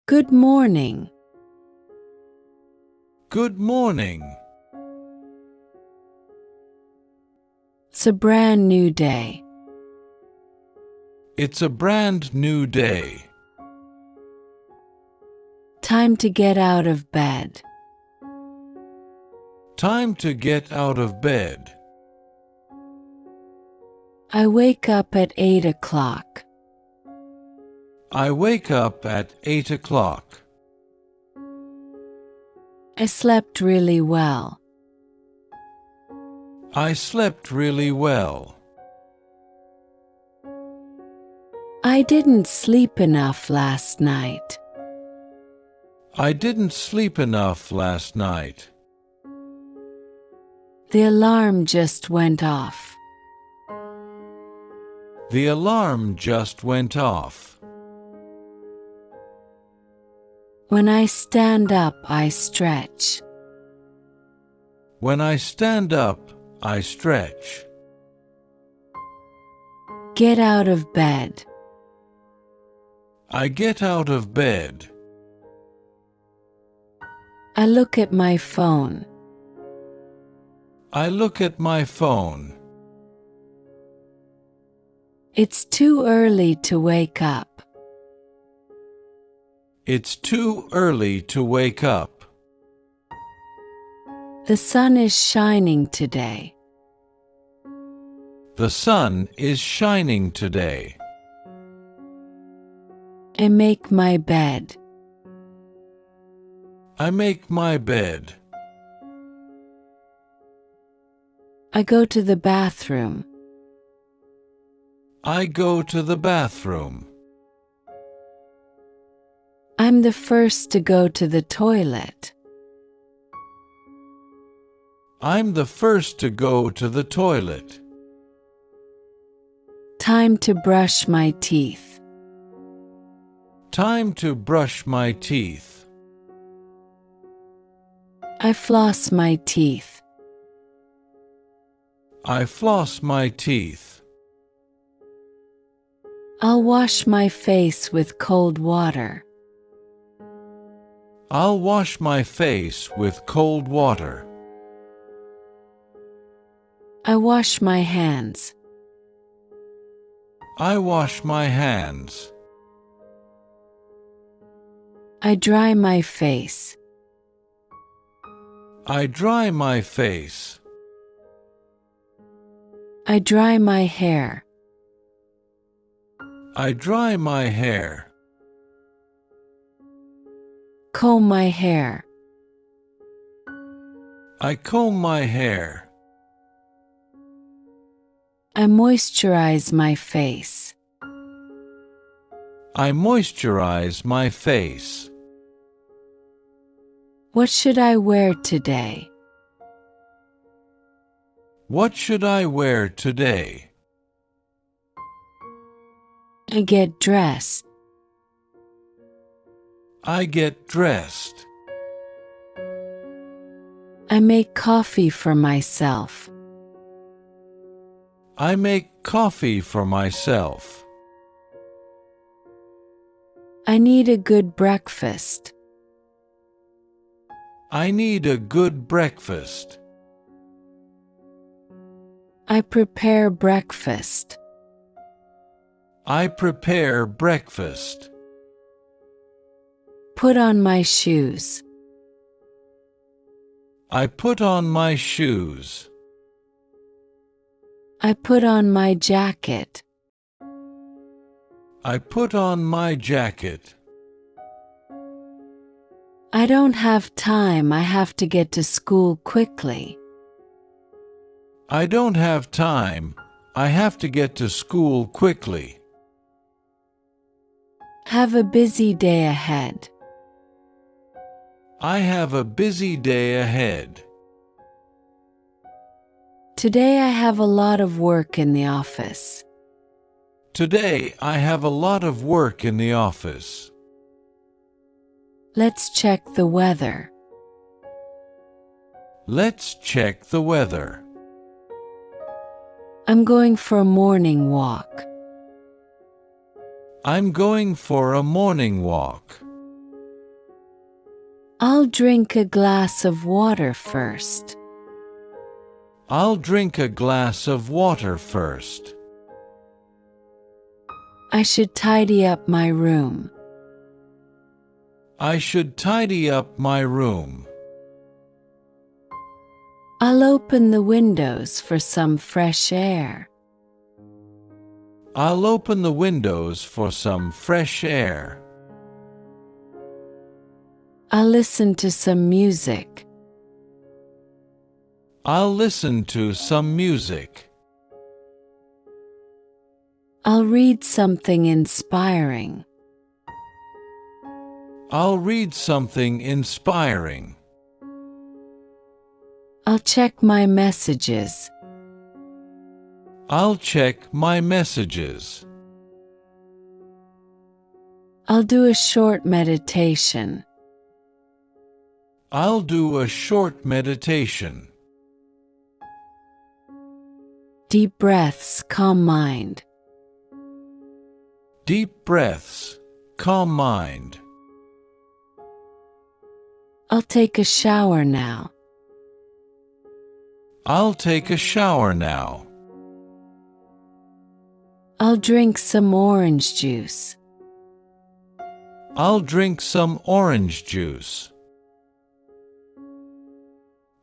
Good morning. Good morning. It's a brand new day. It's a brand new day. Time to get out of bed. Time to get out of bed. I wake up at 8 o'clock. I wake up at 8 o'clock. I slept really well. I slept really well. I didn't sleep enough last night. I didn't sleep enough last night. The alarm just went off. The alarm just went off. When I stand up, I stretch. When I stand up, I stretch. Get out of bed. I get out of bed. I look at my phone. I look at my phone. It's too early to wake up. It's too early to wake up. The sun is shining today. The sun is shining today. I make my bed. I make my bed. I go to the bathroom. I go to the bathroom. I'm the first to go to the toilet. I'm the first to go to the toilet. Time to brush my teeth. Time to brush my teeth. I floss my teeth. I floss my teeth. I'll wash my face with cold water. I'll wash my face with cold water. I wash my hands. I wash my hands. I dry my face. I dry my face. I dry my hair. I dry my hair. Comb my hair. I comb my hair. I moisturize my face. I moisturize my face. What should I wear today? What should I wear today? I get dressed. I get dressed. I make coffee for myself. I make coffee for myself. I need a good breakfast. I need a good breakfast. I prepare breakfast. I prepare breakfast. Put on my shoes. I put on my shoes. I put on my jacket. I put on my jacket. I don't have time. I have to get to school quickly. I don't have time. I have to get to school quickly. Have a busy day ahead. I have a busy day ahead. Today I have a lot of work in the office. Today I have a lot of work in the office. Let's check the weather. Let's check the weather. I'm going for a morning walk. I'm going for a morning walk. I'll drink a glass of water first. I'll drink a glass of water first. I should tidy up my room. I should tidy up my room. I'll open the windows for some fresh air. I'll open the windows for some fresh air. I'll listen to some music. I'll listen to some music. I'll read something inspiring. I'll read something inspiring. I'll check my messages. I'll check my messages. I'll do a short meditation. I'll do a short meditation. Deep breaths calm mind. Deep breaths calm mind. I'll take a shower now. I'll take a shower now. I'll drink some orange juice. I'll drink some orange juice.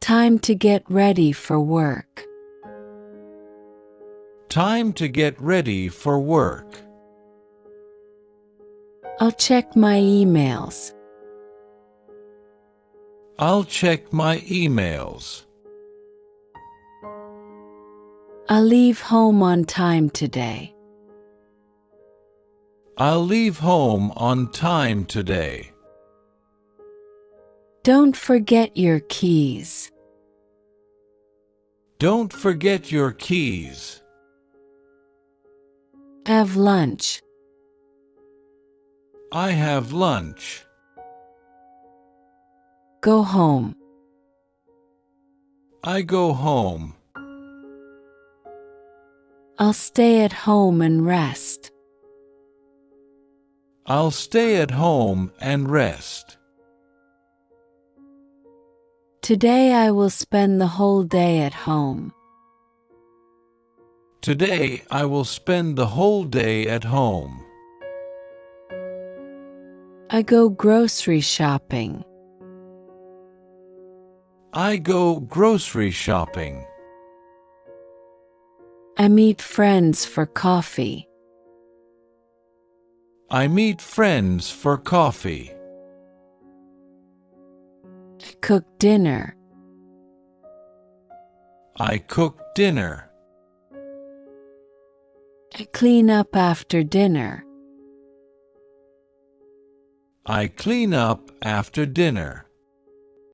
Time to get ready for work. Time to get ready for work. I'll check my emails. I'll check my emails. I'll leave home on time today. I'll leave home on time today. Don't forget your keys. Don't forget your keys. Have lunch. I have lunch. Go home. I go home. I'll stay at home and rest. I'll stay at home and rest. Today I will spend the whole day at home. Today I will spend the whole day at home. I go grocery shopping. I go grocery shopping. I meet friends for coffee. I meet friends for coffee. I cook dinner. I cook dinner. I clean up after dinner. I clean up after dinner.